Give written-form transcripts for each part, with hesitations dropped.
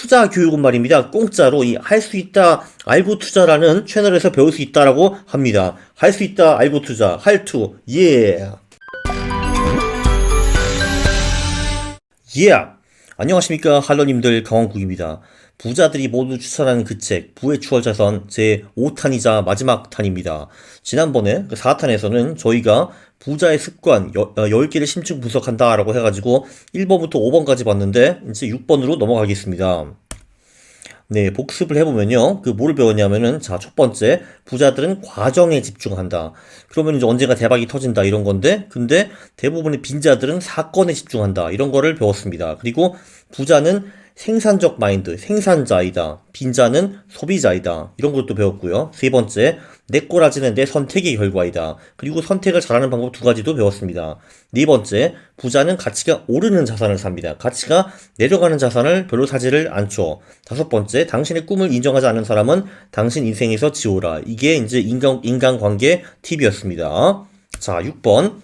투자 교육은 말입니다. 공짜로 이 할 수 있다 알고 투자라는 채널에서 배울 수 있다라고 합니다. 할 수 있다 알고 투자, 할투, 예. 예. 안녕하십니까 할러님들, 강원국입니다. 부자들이 모두 추천하는 그 책 부의 추월자선 제 5탄이자 마지막 탄입니다. 지난번에 그 4탄에서는 저희가 부자의 습관 10개를 심층 분석한다 라고 해가지고 1번부터 5번까지 봤는데 이제 6번으로 넘어가겠습니다. 네, 복습을 해보면요. 뭐를 배웠냐면은, 자, 첫 번째, 부자들은 과정에 집중한다. 그러면 이제 언젠가 대박이 터진다, 이런 건데, 근데 대부분의 빈자들은 사건에 집중한다, 이런 거를 배웠습니다. 그리고 부자는 생산적 마인드, 생산자이다. 빈자는 소비자이다. 이런 것도 배웠고요. 세 번째, 내 꼬라지는 내 선택의 결과이다. 그리고 선택을 잘하는 방법 두 가지도 배웠습니다. 네 번째, 부자는 가치가 오르는 자산을 삽니다. 가치가 내려가는 자산을 별로 사지를 않죠. 다섯 번째, 당신의 꿈을 인정하지 않는 사람은 당신 인생에서 지워라. 이게 이제 인간관계 팁이었습니다. 자, 6번.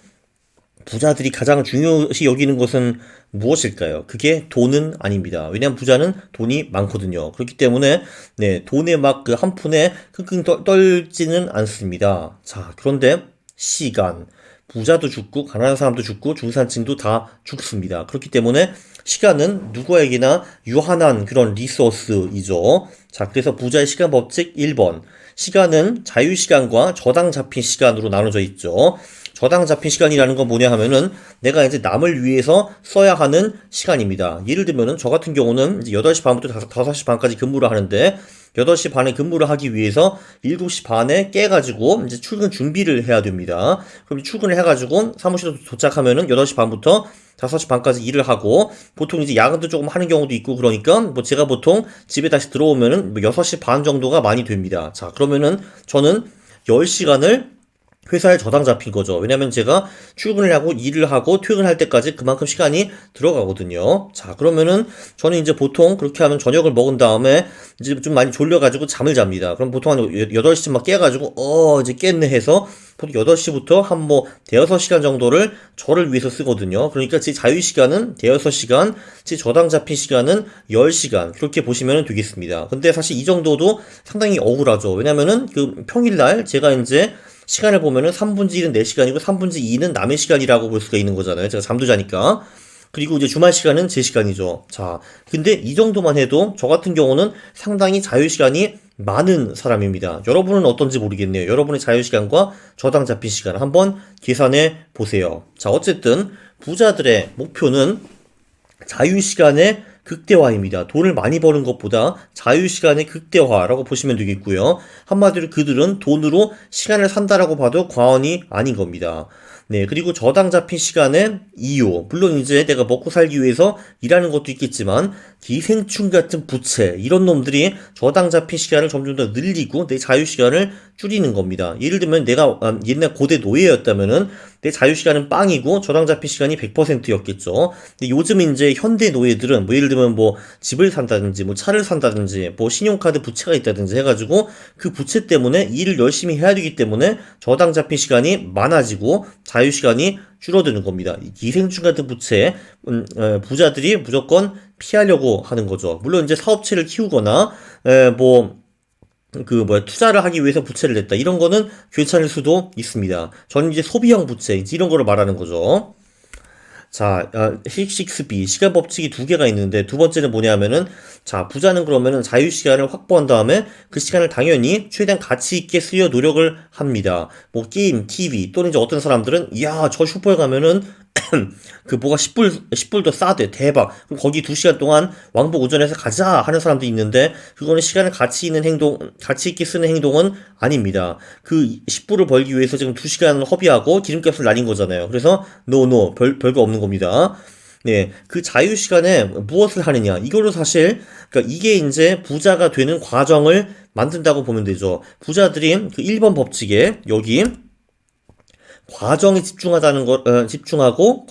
부자들이 가장 중요시 여기는 것은 무엇일까요? 그게 돈은 아닙니다. 왜냐하면 부자는 돈이 많거든요. 그렇기 때문에 네, 돈에 막 한 푼에 끙끙 떨지는 않습니다. 자, 그런데 시간. 부자도 죽고 가난한 사람도 죽고 중산층도 다 죽습니다. 그렇기 때문에 시간은 누구에게나 유한한 그런 리소스이죠. 자, 그래서 부자의 시간 법칙 1번. 시간은 자유시간과 저당 잡힌 시간으로 나눠져 있죠. 저당 잡힌 시간이라는 건 뭐냐 하면은 내가 이제 남을 위해서 써야 하는 시간입니다. 예를 들면은 저 같은 경우는 이제 8시 반부터 5시 반까지 근무를 하는데 8시 반에 근무를 하기 위해서 7시 반에 깨가지고 이제 출근 준비를 해야 됩니다. 그럼 출근을 해가지고 사무실에 도착하면은 8시 반부터 5시 반까지 일을 하고 보통 이제 야근도 조금 하는 경우도 있고 그러니까 뭐 제가 보통 집에 다시 들어오면은 6시 반 정도가 많이 됩니다. 자, 그러면은 저는 10시간을 회사에 저당 잡힌 거죠. 왜냐면 제가 출근을 하고 일을 하고 퇴근할 때까지 그만큼 시간이 들어가거든요. 자, 그러면은 저는 이제 보통 그렇게 하면 저녁을 먹은 다음에 이제 좀 많이 졸려가지고 잠을 잡니다. 그럼 보통 한 8시쯤 막 깨가지고 이제 깼네 해서 보통 8시부터 한 대여섯 시간 정도를 저를 위해서 쓰거든요. 그러니까 제 자유시간은 대여섯 시간, 제 저당 잡힌 시간은 10시간. 그렇게 보시면 되겠습니다. 근데 사실 이 정도도 상당히 억울하죠. 왜냐면은 평일날 제가 이제 시간을 보면은 3분의 1은 내 시간이고 3분의 2는 남의 시간이라고 볼 수가 있는 거잖아요. 제가 잠도 자니까. 그리고 이제 주말 시간은 제 시간이죠. 자, 근데 이 정도만 해도 저 같은 경우는 상당히 자유시간이 많은 사람입니다. 여러분은 어떤지 모르겠네요. 여러분의 자유시간과 저당 잡힌 시간 한번 계산해 보세요. 자, 어쨌든 부자들의 목표는 자유시간의 극대화입니다. 돈을 많이 버는 것보다 자유시간의 극대화라고 보시면 되겠고요. 한마디로 그들은 돈으로 시간을 산다라고 봐도 과언이 아닌 겁니다. 네, 그리고 저당 잡힌 시간의 이유. 물론 이제 내가 먹고 살기 위해서 일하는 것도 있겠지만 기생충 같은 부채, 이런 놈들이 저당 잡힌 시간을 점점 더 늘리고 내 자유시간을 줄이는 겁니다. 예를 들면 내가 옛날 고대 노예였다면은 내 자유시간은 빵이고 저당 잡힌 시간이 100%였겠죠. 근데 요즘 이제 현대 노예들은 예를 들면 집을 산다든지 차를 산다든지 신용카드 부채가 있다든지 해가지고 그 부채 때문에 일을 열심히 해야 되기 때문에 저당 잡힌 시간이 많아지고 자유시간이 줄어드는 겁니다. 기생충 같은 부채, 부자들이 무조건 피하려고 하는 거죠. 물론 이제 사업체를 키우거나, 투자를 하기 위해서 부채를 냈다. 이런 거는 괜찮을 수도 있습니다. 저는 이제 소비형 부채, 이런 거를 말하는 거죠. 자, 6B, 시간 법칙이 두 개가 있는데, 두 번째는 뭐냐면은, 자, 부자는 그러면은 자유시간을 확보한 다음에 그 시간을 당연히 최대한 가치 있게 쓰려 노력을 합니다. 게임, TV, 또는 이제 어떤 사람들은, 이야, 저 슈퍼에 가면은, 10불 더 싸대. 대박. 그럼 거기 2시간 동안 왕복 운전해서 가자 하는 사람도 있는데, 그거는 시간을 가치 있게 쓰는 행동은 아닙니다. 10불을 벌기 위해서 지금 2시간을 허비하고 기름값을 날린 거잖아요. 그래서, 별거 없는 겁니다. 네, 그 자유시간에 무엇을 하느냐. 이걸로 사실, 그러니까 이게 이제 부자가 되는 과정을 만든다고 보면 되죠. 부자들이 1번 법칙에 여기, 과정에 집중하고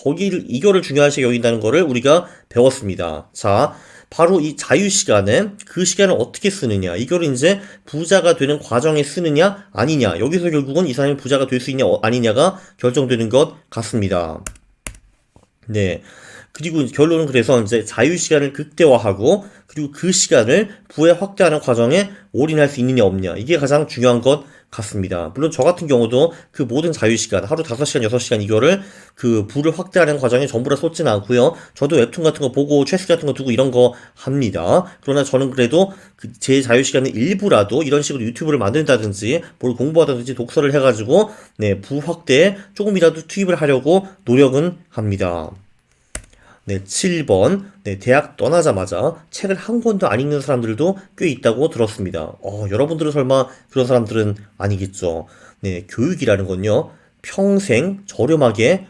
이거를 중요하게 여긴다는 거를 우리가 배웠습니다. 자, 바로 이 자유시간에 그 시간을 어떻게 쓰느냐, 이거를 이제 부자가 되는 과정에 쓰느냐 아니냐, 여기서 결국은 이 사람이 부자가 될 수 있냐 아니냐가 결정되는 것 같습니다. 네. 그리고 결론은 그래서 이제 자유시간을 극대화하고 그리고 그 시간을 부에 확대하는 과정에 올인할 수 있느냐 없느냐 이게 가장 중요한 것 같습니다. 물론 저 같은 경우도 그 모든 자유시간 하루 5시간 6시간 이거를 그 부를 확대하는 과정에 전부 다 쏟지는 않고요. 저도 웹툰 같은 거 보고 최스 같은 거 두고 이런 거 합니다. 그러나 저는 그래도 그 제 자유시간의 일부라도 이런 식으로 유튜브를 만든다든지 뭘 공부하다든지 독서를 해가지고 네, 부 확대에 조금이라도 투입을 하려고 노력은 합니다. 네, 7번. 네, 대학 떠나자마자 책을 한 권도 안 읽는 사람들도 꽤 있다고 들었습니다. 여러분들은 설마 그런 사람들은 아니겠죠. 네, 교육이라는 건요, 평생 저렴하게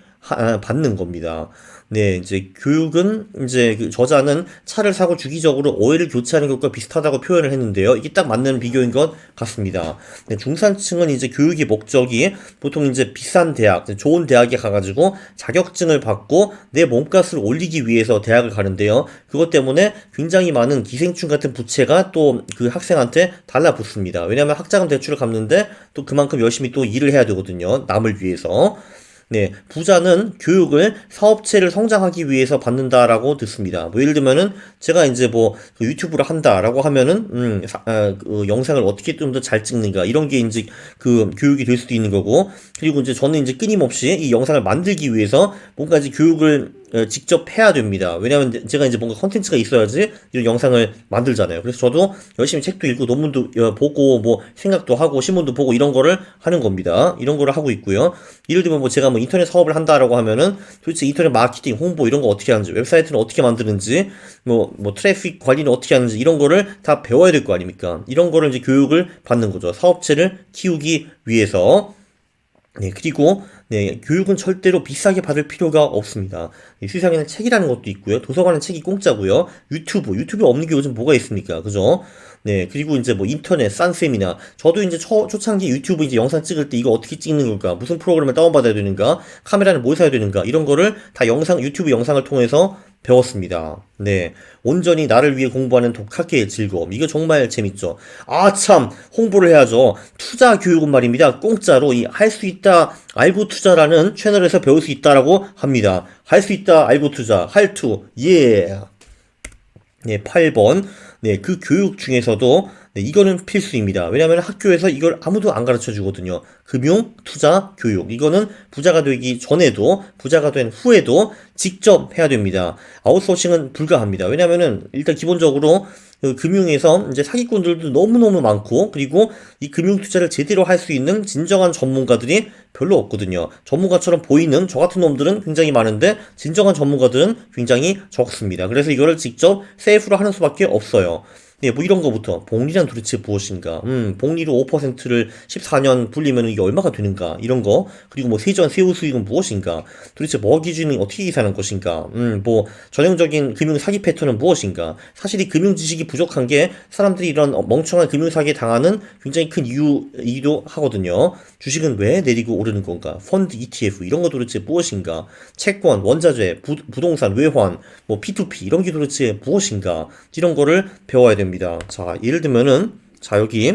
받는 겁니다. 네, 이제 교육은 이제 그 저자는 차를 사고 주기적으로 오일을 교체하는 것과 비슷하다고 표현을 했는데요. 이게 딱 맞는 비교인 것 같습니다. 네, 중산층은 이제 교육의 목적이 보통 이제 비싼 대학, 좋은 대학에 가가지고 자격증을 받고 내 몸값을 올리기 위해서 대학을 가는데요. 그것 때문에 굉장히 많은 기생충 같은 부채가 또 그 학생한테 달라붙습니다. 왜냐하면 학자금 대출을 갚는데 또 그만큼 열심히 또 일을 해야 되거든요. 남을 위해서. 네, 부자는 교육을 사업체를 성장하기 위해서 받는다라고 듣습니다. 뭐 예를 들면은 제가 이제 뭐그 유튜브를 한다라고 하면은 그 영상을 어떻게 좀 더 잘 찍는가 이런 게 이제 그 교육이 될 수도 있는 거고 그리고 이제 저는 이제 끊임없이 이 영상을 만들기 위해서 뭔가 이제 교육을 직접 해야 됩니다. 왜냐하면 제가 이제 뭔가 컨텐츠가 있어야지 이런 영상을 만들잖아요. 그래서 저도 열심히 책도 읽고 논문도 보고 뭐 생각도 하고 신문도 보고 이런 거를 하는 겁니다. 이런 거를 하고 있고요. 예를 들면 뭐 제가 뭐 인터넷 사업을 한다라고 하면은 도대체 인터넷 마케팅, 홍보 이런 거 어떻게 하는지, 웹사이트는 어떻게 만드는지, 뭐 트래픽 관리는 어떻게 하는지 이런 거를 다 배워야 될 거 아닙니까? 이런 거를 이제 교육을 받는 거죠. 사업체를 키우기 위해서. 네, 그리고 네, 교육은 절대로 비싸게 받을 필요가 없습니다. 세상에는 책이라는 것도 있고요. 도서관은 책이 공짜고요. 유튜브 없는 게 요즘 뭐가 있습니까? 그죠? 네, 그리고 이제 뭐 인터넷, 싼셈이나 저도 이제 초창기 유튜브 이제 영상 찍을 때 이거 어떻게 찍는 걸까? 무슨 프로그램을 다운받아야 되는가? 카메라는 뭘 사야 되는가? 이런 거를 다 유튜브 영상을 통해서 배웠습니다. 네. 온전히 나를 위해 공부하는 독학계의 즐거움. 이거 정말 재밌죠. 아, 참. 홍보를 해야죠. 투자 교육은 말입니다. 공짜로 이 할 수 있다, 알고 투자라는 채널에서 배울 수 있다라고 합니다. 할 수 있다, 알고 투자. 할투. 예. 네, 8번. 네, 그 교육 중에서도 네, 이거는 필수입니다. 왜냐하면 학교에서 이걸 아무도 안 가르쳐 주거든요. 금융, 투자, 교육. 이거는 부자가 되기 전에도, 부자가 된 후에도 직접 해야 됩니다. 아웃소싱은 불가합니다. 왜냐하면은 일단 기본적으로 그 금융에서 이제 사기꾼들도 너무너무 많고, 그리고 이 금융 투자를 제대로 할 수 있는 진정한 전문가들이 별로 없거든요. 전문가처럼 보이는 저 같은 놈들은 굉장히 많은데, 진정한 전문가들은 굉장히 적습니다. 그래서 이거를 직접 셀프로 하는 수밖에 없어요. 네, 뭐 이런 거부터 복리란 도대체 무엇인가? 복리로 5%를 14년 불리면 이게 얼마가 되는가? 이런 거. 그리고 뭐 세전 세후 수익은 무엇인가? 도대체 뭐 기준이 어떻게 계산하는 것인가? 뭐 전형적인 금융 사기 패턴은 무엇인가? 사실 이 금융 지식이 부족한 게 사람들이 이런 멍청한 금융 사기에 당하는 굉장히 큰 이유이기도 하거든요. 주식은 왜 내리고 오르는 건가? 펀드, ETF 이런 거 도대체 무엇인가? 채권, 원자재, 부동산, 외환, 뭐 P2P 이런 게 도대체 무엇인가? 이런 거를 배워야 됩니다. 자, 예를 들면은 자 여기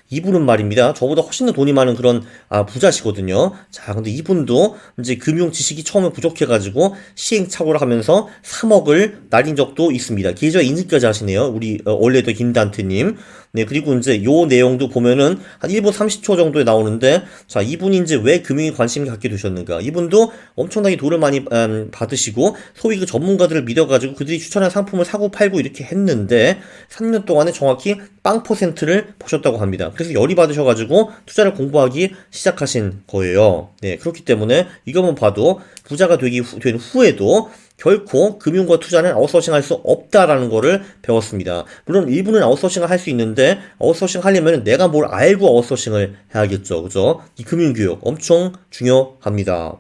이분은 말입니다. 저보다 훨씬 더 돈이 많은 그런 부자시거든요. 자, 근데 이분도 이제 금융 지식이 처음에 부족해가지고 시행착오를 하면서 3억을 날린 적도 있습니다. 계좌 인증까지 하시네요. 우리 원래도 김단태님. 네, 그리고 이제 요 내용도 보면은 한 1분 30초 정도에 나오는데, 자, 이분이 이제 왜 금융에 관심을 갖게 되셨는가? 이분도 엄청나게 돈을 많이 받으시고 소위 그 전문가들을 믿어가지고 그들이 추천한 상품을 사고 팔고 이렇게 했는데 3년 동안에 정확히 0%를 보셨다고 합니다. 그래서 열이 받으셔가지고 투자를 공부하기 시작하신 거예요. 네, 그렇기 때문에 이것만 봐도 부자가 된 후에도 결코 금융과 투자는 아웃소싱 할 수 없다라는 거를 배웠습니다. 물론 일부는 아웃소싱을 할 수 있는데 아웃소싱 하려면 내가 뭘 알고 아웃소싱을 해야겠죠. 그죠? 이 금융교육 엄청 중요합니다.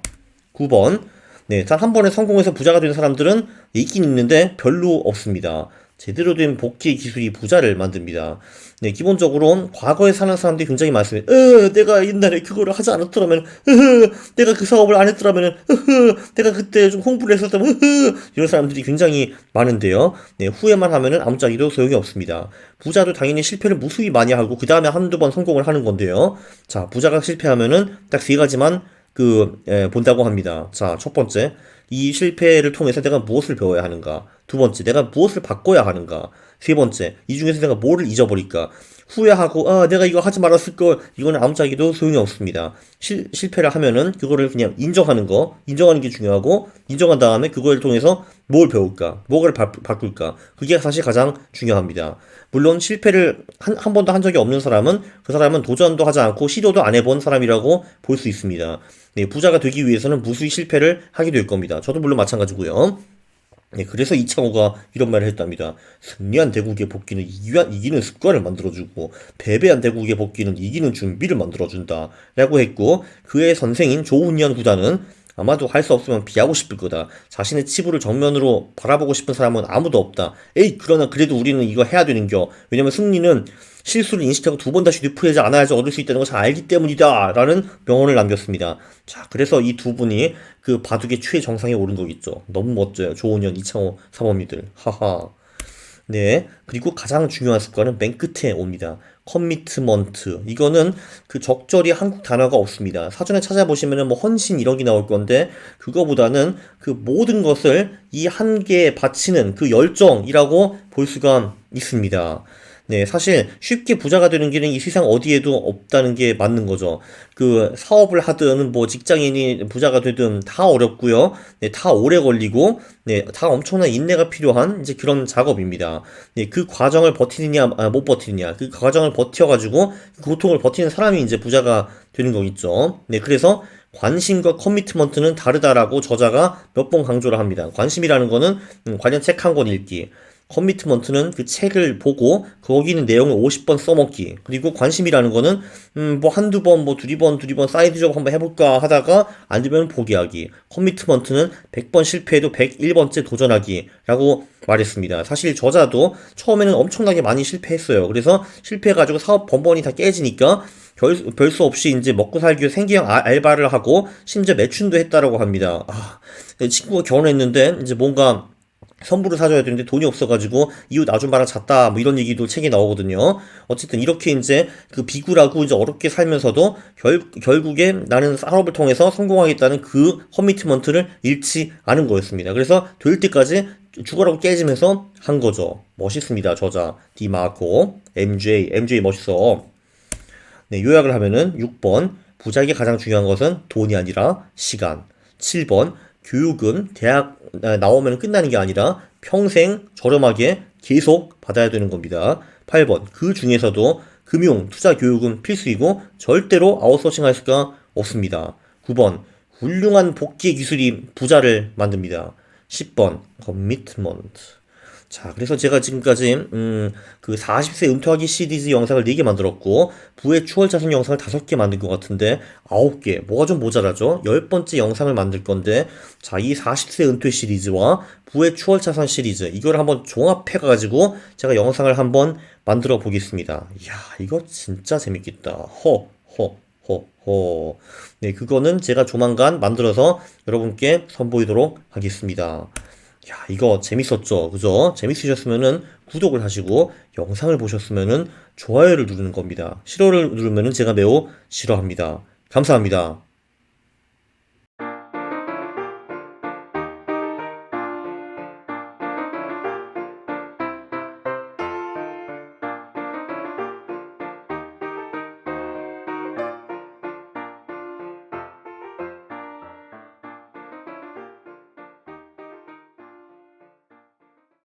9번. 네, 단 한 번에 성공해서 부자가 된 사람들은 있긴 있는데 별로 없습니다. 제대로 된 복귀 기술이 부자를 만듭니다. 네, 기본적으로 과거에 사는 사람들이 굉장히 많습니다. 내가 옛날에 그거를 하지 않았더라면, 내가 그 사업을 안 했더라면, 내가 그때 좀 공부를 했었다면, 이런 사람들이 굉장히 많은데요. 네, 후회만 하면은 아무짝에도 소용이 없습니다. 부자도 당연히 실패를 무수히 많이 하고 그 다음에 한두 번 성공을 하는 건데요. 자, 부자가 실패하면은 딱 세 가지만 본다고 합니다. 자, 첫 번째, 이 실패를 통해서 내가 무엇을 배워야 하는가? 두 번째, 내가 무엇을 바꿔야 하는가? 세 번째, 이 중에서 내가 뭐를 잊어버릴까? 후회하고, 내가 이거 하지 말았을 걸, 이거는 아무짝에도 소용이 없습니다. 실패를 하면은 그거를 그냥 인정하는 게 중요하고, 인정한 다음에 그걸 통해서 뭘 배울까? 뭐를 바꿀까? 그게 사실 가장 중요합니다. 물론 실패를 한 번도 한 적이 없는 사람은 그 사람은 도전도 하지 않고 시도도 안 해본 사람이라고 볼 수 있습니다. 네, 부자가 되기 위해서는 무수히 실패를 하게 될 겁니다. 저도 물론 마찬가지고요. 네, 그래서 이창호가 이런 말을 했답니다. 승리한 대국의 복귀는 이기는 습관을 만들어주고 패배한 대국의 복귀는 이기는 준비를 만들어준다 라고 했고, 그의 선생인 조훈현 구단은 아마도 할 수 없으면 비하고 싶을 거다. 자신의 치부를 정면으로 바라보고 싶은 사람은 아무도 없다. 에이, 그러나 그래도 우리는 이거 해야 되는겨. 왜냐면 승리는 실수를 인식하고 두 번 다시 되풀이하지 않아야지 얻을 수 있다는 것을 알기 때문이다 라는 명언을 남겼습니다. 자, 그래서 이 두 분이 그 바둑의 최정상에 오른 거겠죠. 너무 멋져요. 조은현, 이창호 사범이들. 하하. 네. 그리고 가장 중요한 습관은 맨 끝에 옵니다. 커미트먼트. 이거는 그 적절히 한국 단어가 없습니다. 사전에 찾아보시면은 뭐 헌신 이런 게 나올 건데, 그거보다는 그 모든 것을 이 한 개에 바치는 그 열정이라고 볼 수가 있습니다. 네, 사실 쉽게 부자가 되는 길은 이 세상 어디에도 없다는 게 맞는 거죠. 그 사업을 하든 뭐 직장인이 부자가 되든 다 어렵고요. 네, 다 오래 걸리고, 네, 다 엄청난 인내가 필요한 이제 그런 작업입니다. 네, 그 과정을 버티느냐, 못 버티느냐, 그 과정을 버텨가지고 그 고통을 버티는 사람이 이제 부자가 되는 거겠죠. 네, 그래서 관심과 커미트먼트는 다르다라고 저자가 몇 번 강조를 합니다. 관심이라는 거는 관련 책 한 권 읽기. 커미트먼트는 그 책을 보고 거기 있는 내용을 50번 써먹기. 그리고 관심이라는 거는 뭐 한두 번, 뭐 두리번 사이드 잡 한번 해볼까 하다가 안 되면 포기하기. 커미트먼트는 100번 실패해도 101번째 도전하기 라고 말했습니다. 사실 저자도 처음에는 엄청나게 많이 실패했어요. 그래서 실패해가지고 사업 번번이 다 깨지니까 별 수 없이 이제 먹고 살기 위해 생계형 알바를 하고 심지어 매춘도 했다라고 합니다. 친구가 결혼했는데 이제 뭔가 선물을 사줘야 되는데 돈이 없어가지고 이웃 아줌마랑 잤다 뭐 이런 얘기도 책에 나오거든요. 어쨌든 이렇게 이제 그 비굴하고 이제 어렵게 살면서도 결국에 나는 사업을 통해서 성공하겠다는 그 커미트먼트를 잃지 않은 거였습니다. 그래서 될 때까지 죽어라고 깨지면서 한 거죠. 멋있습니다. 저자 디마코 MJ 멋있어. 네, 요약을 하면은 6번 부자에게 가장 중요한 것은 돈이 아니라 시간. 7번 교육은 대학 나오면 끝나는 게 아니라 평생 저렴하게 계속 받아야 되는 겁니다. 8번 그 중에서도 금융, 투자 교육은 필수이고 절대로 아웃소싱 할 수가 없습니다. 9번 훌륭한 복귀 기술이 부자를 만듭니다. 10번 커미트먼트. 자, 그래서 제가 지금까지 그 40세 은퇴하기 시리즈 영상을 4개 만들었고 부의 추월 자산 영상을 5개 만든 것 같은데 9개, 뭐가 좀 모자라죠? 10번째 영상을 만들 건데, 자, 이 40세 은퇴 시리즈와 부의 추월 자산 시리즈 이걸 한번 종합해 가지고 제가 영상을 한번 만들어 보겠습니다. 이야, 이거 진짜 재밌겠다. 네, 그거는 제가 조만간 만들어서 여러분께 선보이도록 하겠습니다. 야, 이거 재밌었죠? 그죠? 재밌으셨으면은 구독을 하시고 영상을 보셨으면은 좋아요를 누르는 겁니다. 싫어를 누르면은 제가 매우 싫어합니다. 감사합니다.